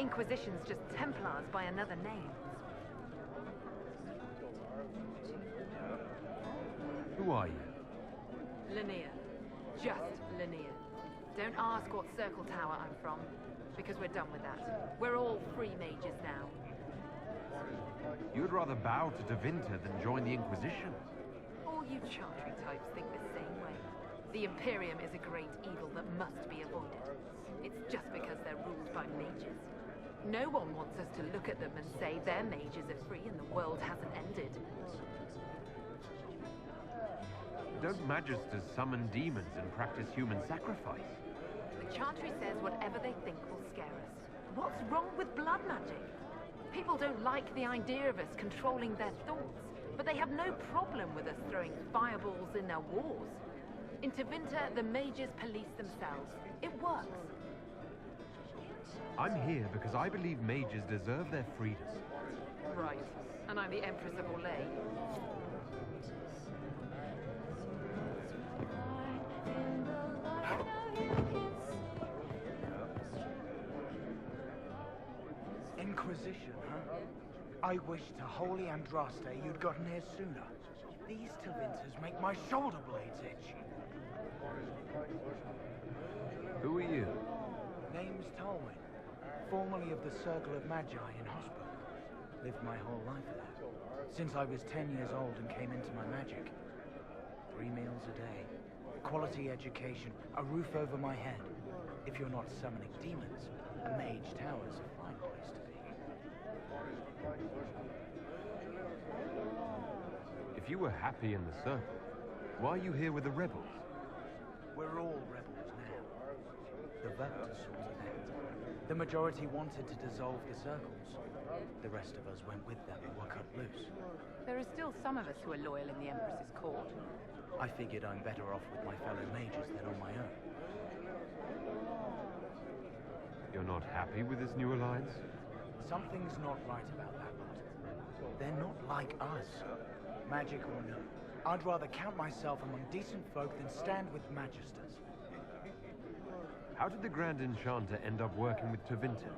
Inquisition's just Templars by another name. Who are you? Linnea. Just Linnea. Don't ask what Circle Tower I'm from, because we're done with that. We're all free mages now. You'd rather bow to Tevinter than join the Inquisition? All you Chartry types think the same way. The Imperium is a great evil that must be avoided. It's just because they're ruled by mages. No one wants us to look at them and say their mages are free and the world hasn't ended. Don't magisters summon demons and practice human sacrifice? The Chartry says whatever they think will scare us. What's wrong with blood magic? People don't like the idea of us controlling their thoughts, but they have no problem with us throwing fireballs in their wars. In Tevinter, the mages police themselves. It works. I'm here because I believe mages deserve their freedom. Right. And I'm the Empress of Orlais. Inquisition, huh? I wish to Holy Andraste you'd gotten here sooner. These Tevinters make my shoulder blades itch. Who are you? Name's Tolwyn, formerly of the Circle of Magi in Hospital. Lived my whole life there, since I was 10 years old and came into my magic. 3 meals a day, quality education, a roof over my head. If you're not summoning demons, a mage tower's a fine place to be. If you were happy in the Circle, why are you here with the rebels? We're all rebels now. The vote sorted out. The majority wanted to dissolve the circles. The rest of us went with them and were cut loose. There are still some of us who are loyal in the Empress's court. I figured I'm better off with my fellow mages than on my own. You're not happy with this new alliance? Something's not right about that lot. They're not like us. Magic or no, I'd rather count myself among decent folk than stand with magisters. How did the Grand Enchanter end up working with Tevinter?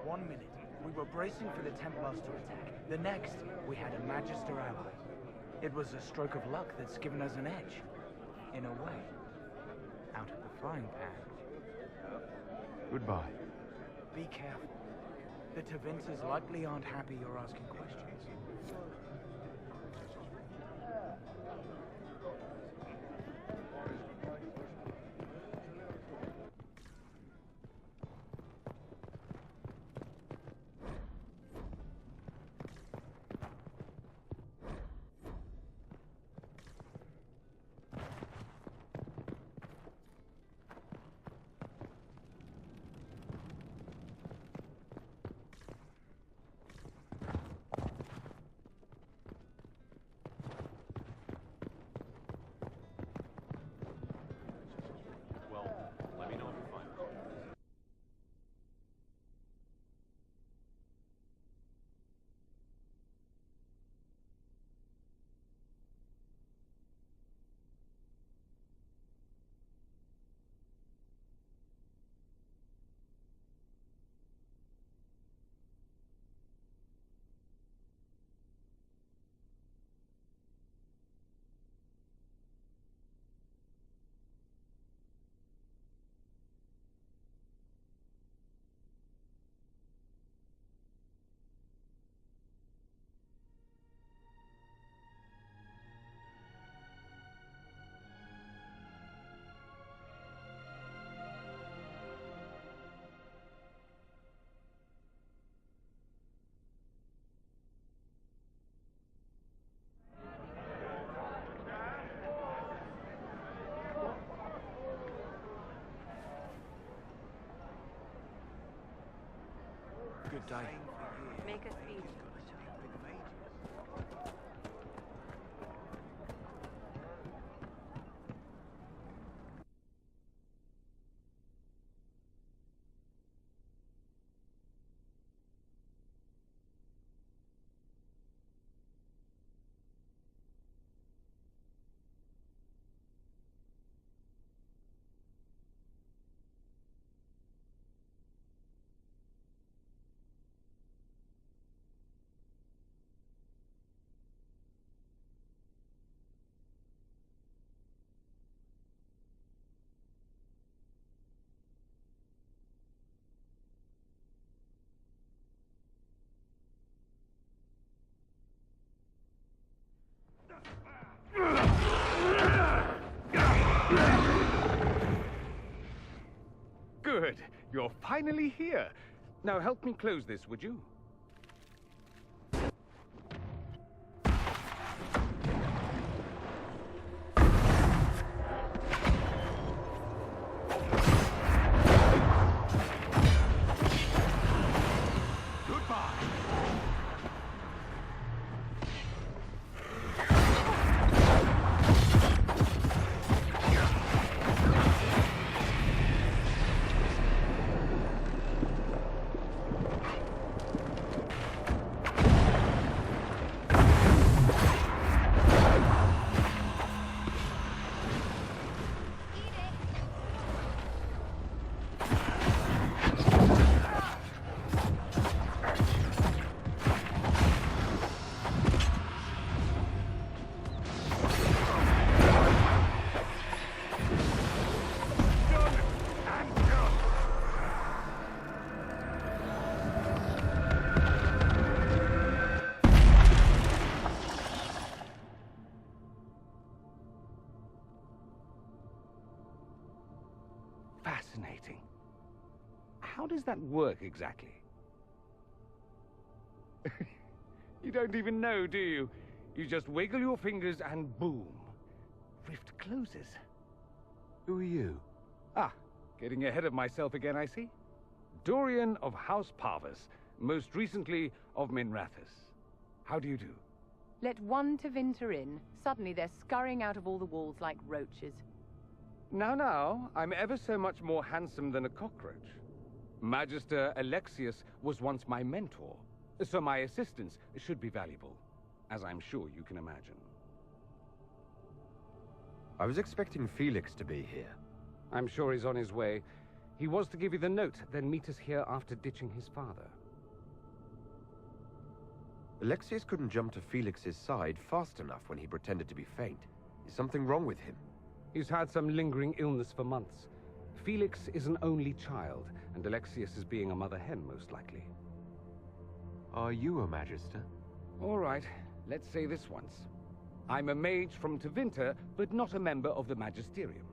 1 minute, we were bracing for the Templars to attack. The next, we had a magister ally. It was a stroke of luck that's given us an edge. In a way. Out of the frying pan. Goodbye. Be careful. The Tevinters likely aren't happy you're asking questions. Let me know if you find it. Good day. Make us eat. Good. You're finally here. Now help me close this, would you? Fascinating. How does that work exactly? You don't even know, do you? You just wiggle your fingers and boom. Rift closes. Who are you? Ah, getting ahead of myself again, I see. Dorian of House Parvus, most recently of Minrathous. How do you do? Let one Tevinter in. Suddenly they're scurrying out of all the walls like roaches. Now, I'm ever so much more handsome than a cockroach. Magister Alexius was once my mentor, so my assistance should be valuable, as I'm sure you can imagine. I was expecting Felix to be here. I'm sure he's on his way. He was to give you the note, then meet us here after ditching his father. Alexius couldn't jump to Felix's side fast enough when he pretended to be faint. Is something wrong with him? He's had some lingering illness for months. Felix is an only child, and Alexius is being a mother hen, most likely. Are you a Magister? All right, let's say this once. I'm a mage from Tevinter, but not a member of the Magisterium.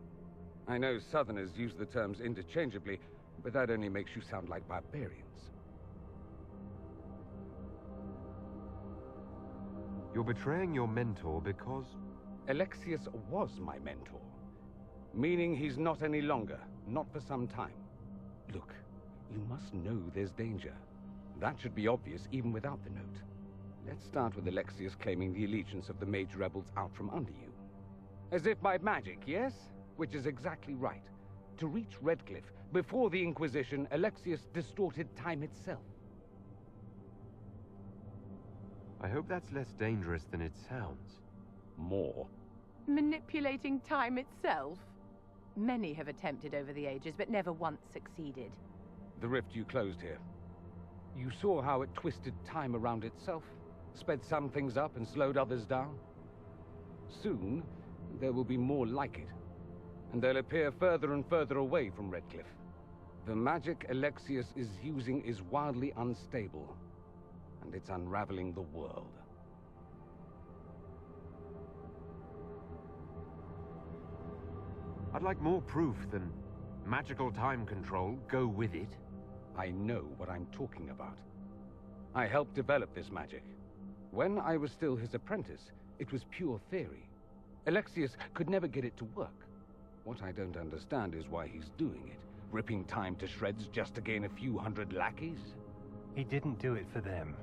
I know Southerners use the terms interchangeably, but that only makes you sound like barbarians. You're betraying your mentor because... Alexius was my mentor. Meaning he's not any longer, not for some time. Look, you must know there's danger. That should be obvious even without the note. Let's start with Alexius claiming the allegiance of the mage rebels out from under you. As if by magic, yes? Which is exactly right. To reach Redcliffe, before the Inquisition, Alexius distorted time itself. I hope that's less dangerous than it sounds. More. Manipulating time itself? Many have attempted over the ages, but never once succeeded. The rift you closed here. You saw how it twisted time around itself, sped some things up and slowed others down. Soon, there will be more like it, and they'll appear further and further away from Redcliffe. The magic Alexius is using is wildly unstable, and it's unraveling the world. I'd like more proof than magical time control. Go with it. I know what I'm talking about. I helped develop this magic. When I was still his apprentice, it was pure theory. Alexius could never get it to work. What I don't understand is why he's doing it, ripping time to shreds just to gain a few hundred lackeys. He didn't do it for them.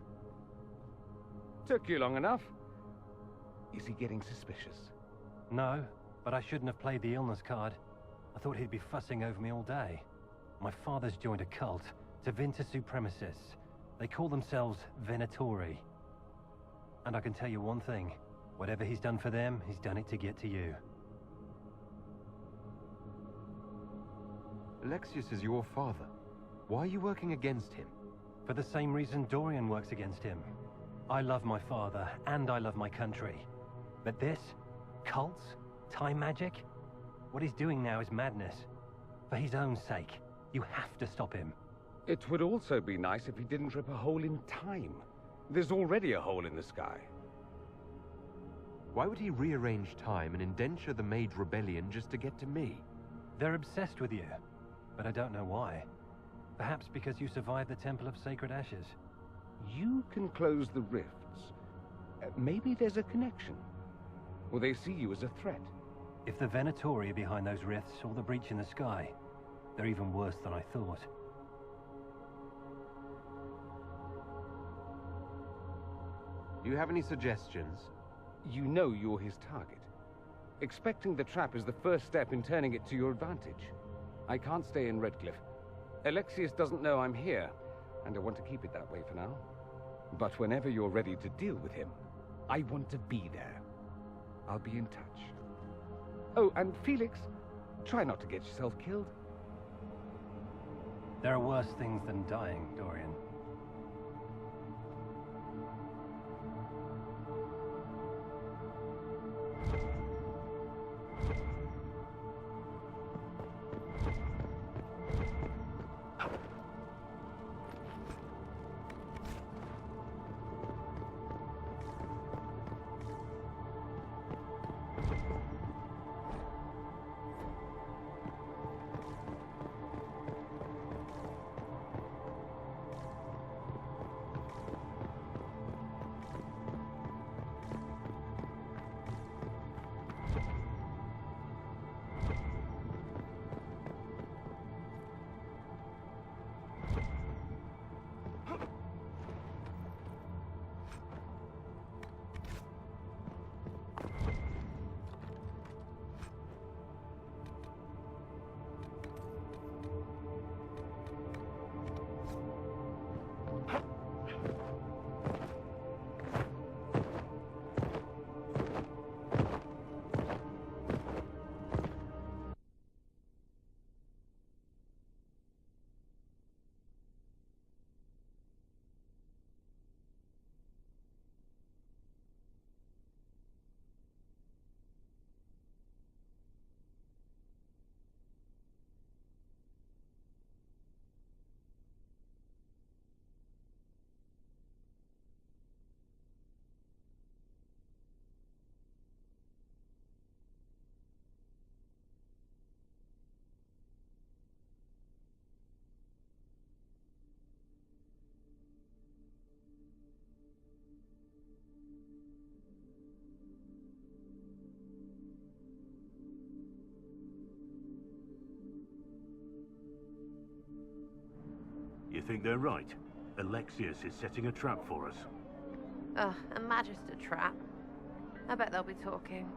Took you long enough. Is he getting suspicious? No, but I shouldn't have played the illness card. I thought he'd be fussing over me all day. My father's joined a cult, Tevinter Supremacists. They call themselves Venatori. And I can tell you one thing. Whatever he's done for them, he's done it to get to you. Alexius is your father. Why are you working against him? For the same reason Dorian works against him. I love my father, and I love my country. But this? Cults? Time magic? What he's doing now is madness. For his own sake, you have to stop him. It would also be nice if he didn't rip a hole in time. There's already a hole in the sky. Why would he rearrange time and indenture the Mage Rebellion just to get to me? They're obsessed with you. but I don't know why. Perhaps because you survived the Temple of Sacred Ashes. You can close the rifts. Maybe there's a connection. Or they see you as a threat. If the Venatori are behind those rifts or the breach in the sky, they're even worse than I thought. Do you have any suggestions? You know you're his target. Expecting the trap is the first step in turning it to your advantage. I can't stay in Redcliffe. Alexius doesn't know I'm here, and I want to keep it that way for now. But whenever you're ready to deal with him, I want to be there. I'll be in touch. Oh, and Felix, try not to get yourself killed. There are worse things than dying, Dorian. You think they're right? Alexius is setting a trap for us. Ugh, a Magister trap. I bet they'll be talking.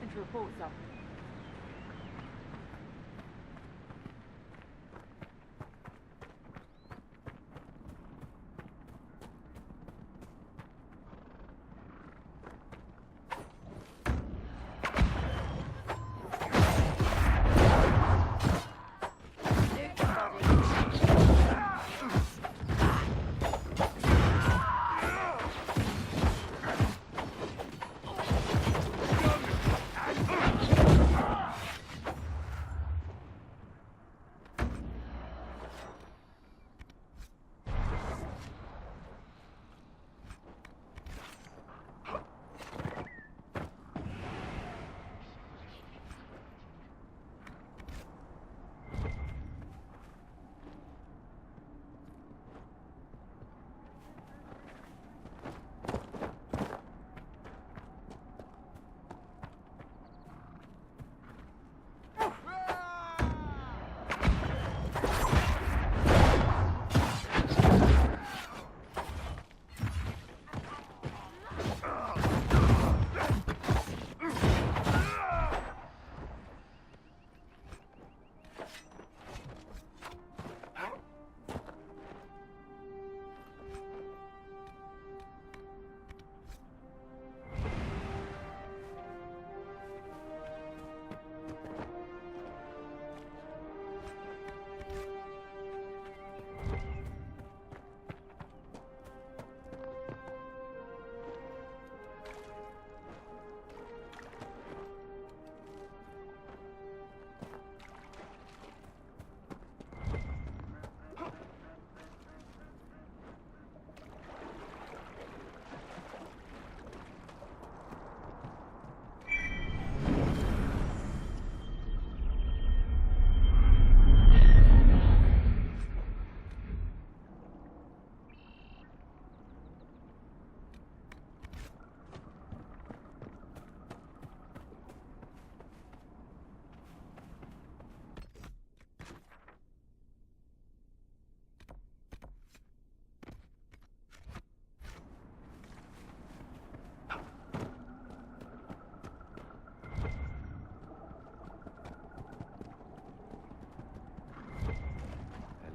Nothing to report, sir.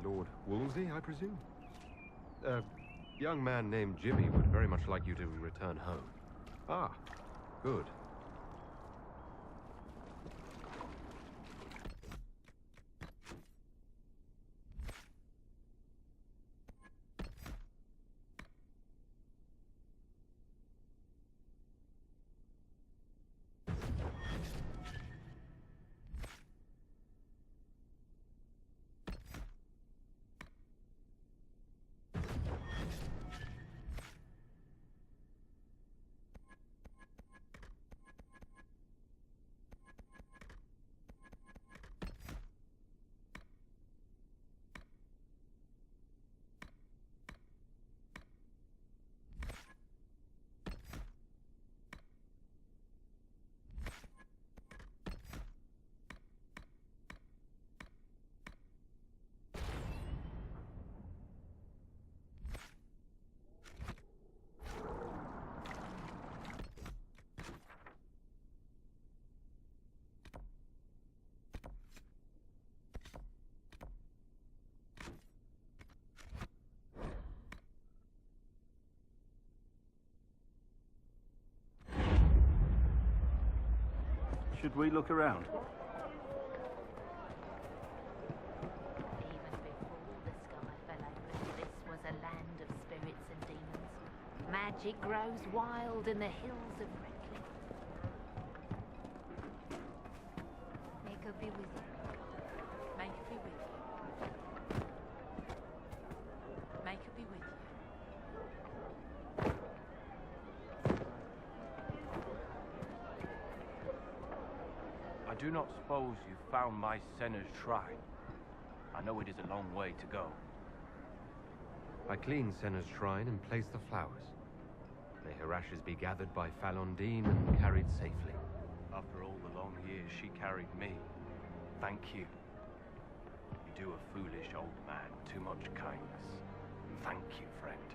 Lord Wolsey, I presume? A young man named Jimmy would very much like you to return home. Ah, good. Should we look around? Even before the sky fell open, this was a land of spirits and demons. Magic grows wild in the hills of Redcliffe. May God be with you. May He be with you. May God be with you. I do not suppose you found my Senna's shrine. I know it is a long way to go. I cleaned Senna's shrine and placed the flowers. May her ashes be gathered by Falondine and carried safely. After all the long years she carried me, thank you. You do a foolish old man too much kindness. Thank you, friend.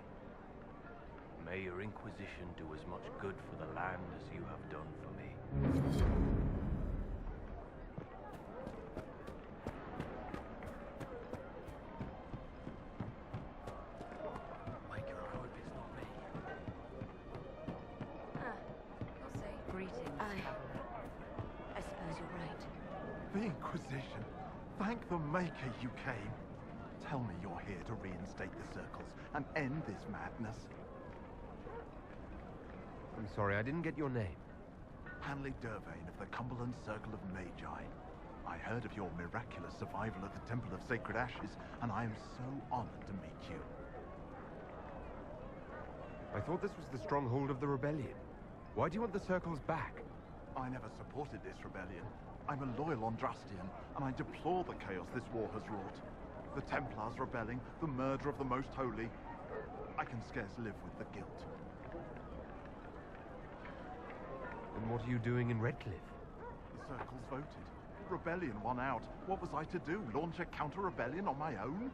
May your Inquisition do as much good for the land as you have done for me. Waker, I hope it's not me. We'll see. Greetings, traveler. I suppose you're right. The Inquisition. Thank the Maker you came. Tell me you're here to reinstate the circles and end this madness. I'm sorry, I didn't get your name. Hanley Dervain of the Cumberland Circle of Magi. I heard of your miraculous survival at the Temple of Sacred Ashes, and I am so honored to meet you. I thought this was the stronghold of the rebellion. Why do you want the circles back? I never supported this rebellion. I'm a loyal Ondrastian, and I deplore the chaos this war has wrought. The Templars rebelling, the murder of the Most Holy. I can scarce live with the guilt. And what are you doing in Redcliffe? The circles voted. Rebellion won out. What was I to do? Launch a counter-rebellion on my own?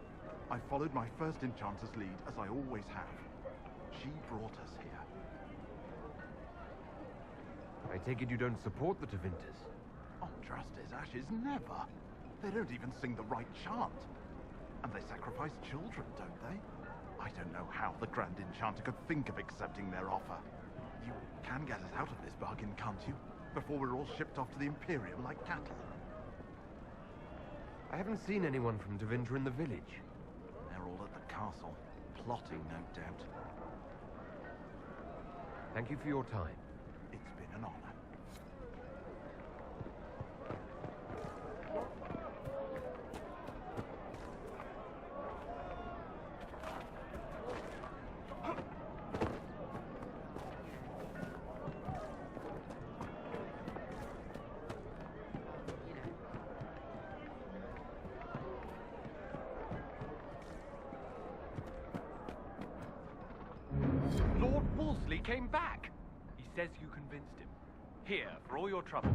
I followed my first enchanter's lead, as I always have. She brought us here. I take it you don't support the Tevinters? Ondraste's ashes, never. They don't even sing the right chant. And they sacrifice children, don't they? I don't know how the Grand Enchanter could think of accepting their offer. You can get us out of this bargain, can't you? Before we're all shipped off to the Imperium like cattle. I haven't seen anyone from Tevinter in the village. They're all at the castle, plotting, no doubt. Thank you for your time. It's been an honor. Lord Wolseley came back! He says you convinced him. Here, for all your trouble.